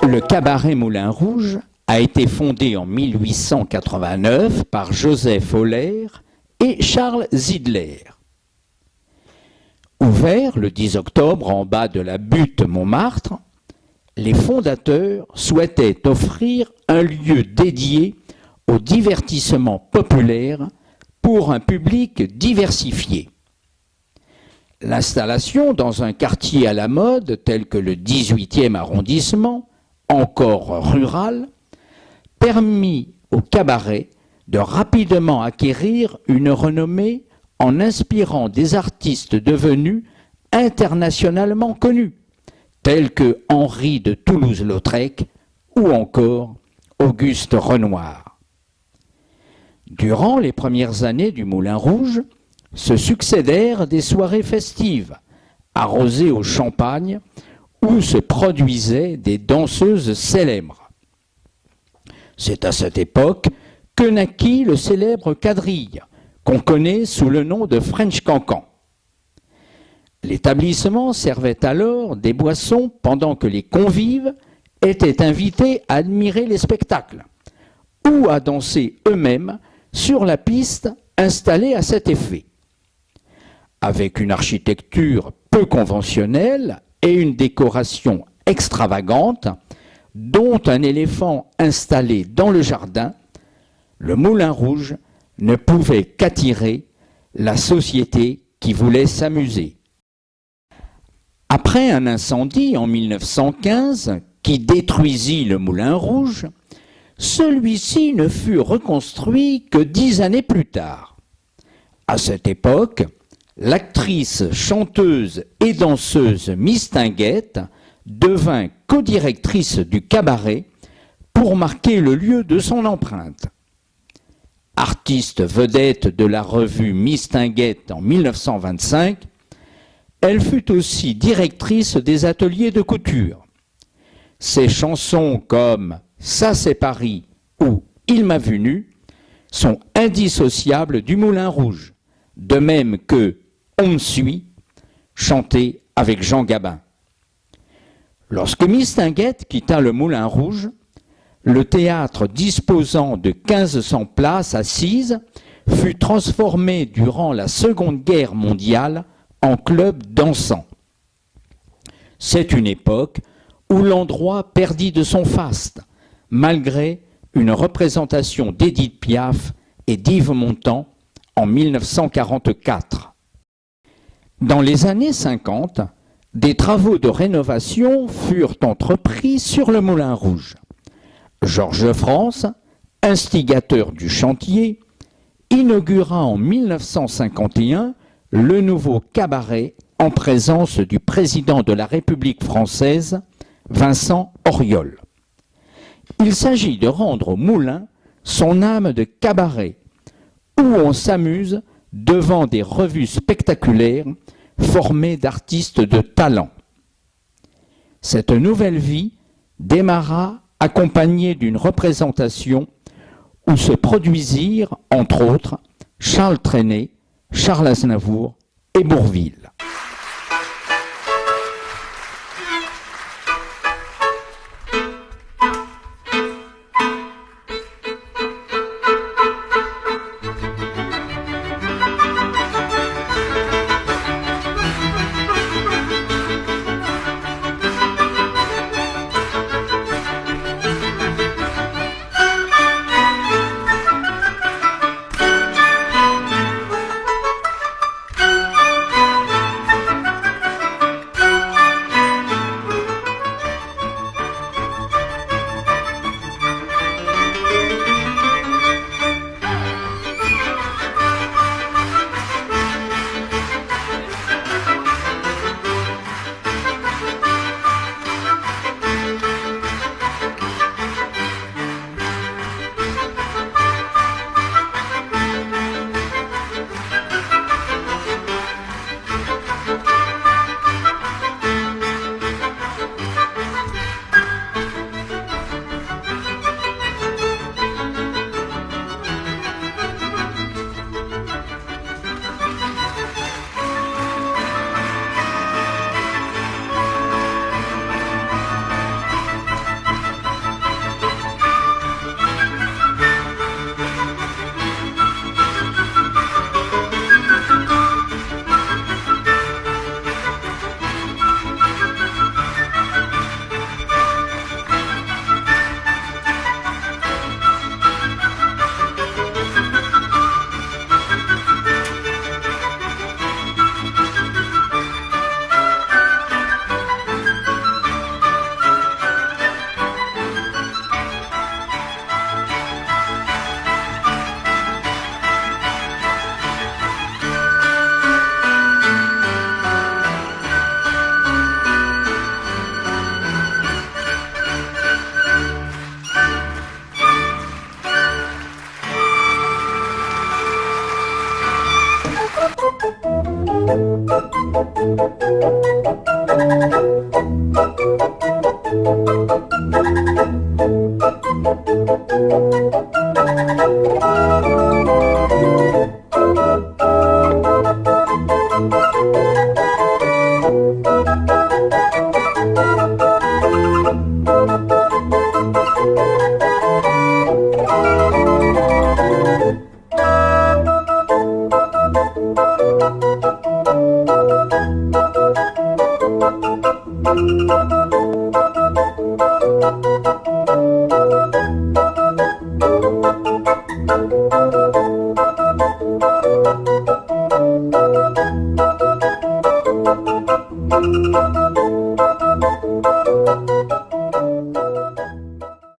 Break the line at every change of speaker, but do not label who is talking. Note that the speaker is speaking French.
Le cabaret Moulin Rouge a été fondé en 1889 par Joseph Euler et Charles Zidler. Ouvert le 10 octobre en bas de la butte Montmartre, les fondateurs souhaitaient offrir un lieu dédié au divertissement populaire pour un public diversifié. L'installation dans un quartier à la mode tel que le 18e arrondissement, encore rural, permit au cabaret de rapidement acquérir une renommée en inspirant des artistes devenus internationalement connus, tels que Henri de Toulouse-Lautrec ou encore Auguste Renoir. Durant les premières années du Moulin Rouge, se succédèrent des soirées festives, arrosées au champagne, où se produisaient des danseuses célèbres. C'est à cette époque que naquit le célèbre quadrille, qu'on connaît sous le nom de French Cancan. L'établissement servait alors des boissons pendant que les convives étaient invités à admirer les spectacles ou à danser eux-mêmes sur la piste installée à cet effet. Avec une architecture peu conventionnelle et une décoration extravagante, dont un éléphant installé dans le jardin, le Moulin Rouge ne pouvait qu'attirer la société qui voulait s'amuser. Après un incendie en 1915 qui détruisit le Moulin Rouge, celui-ci ne fut reconstruit que 10 années plus tard. À cette époque, l'actrice, chanteuse et danseuse Mistinguett devint codirectrice du cabaret pour marquer le lieu de son empreinte. Artiste vedette de la revue Mistinguett en 1925, elle fut aussi directrice des ateliers de couture. Ses chansons comme « Ça c'est Paris » ou « Il m'a vu nu » sont indissociables du Moulin Rouge, de même que « On me suit » chanté avec Jean Gabin. Lorsque Mistinguett quitta le Moulin Rouge, le théâtre disposant de 1500 places assises fut transformé durant la Seconde Guerre mondiale en club dansant. C'est une époque où l'endroit perdit de son faste, malgré une représentation d'Édith Piaf et d'Yves Montand en 1944. Dans les années 50, des travaux de rénovation furent entrepris sur le Moulin Rouge. Georges France, instigateur du chantier, inaugura en 1951 le nouveau cabaret en présence du président de la République française, Vincent Auriol. Il s'agit de rendre au moulin son âme de cabaret, où on s'amuse devant des revues spectaculaires formées d'artistes de talent. Cette nouvelle vie démarra accompagnée d'une représentation où se produisirent, entre autres, Charles Trenet, Charles Aznavour et Bourvil.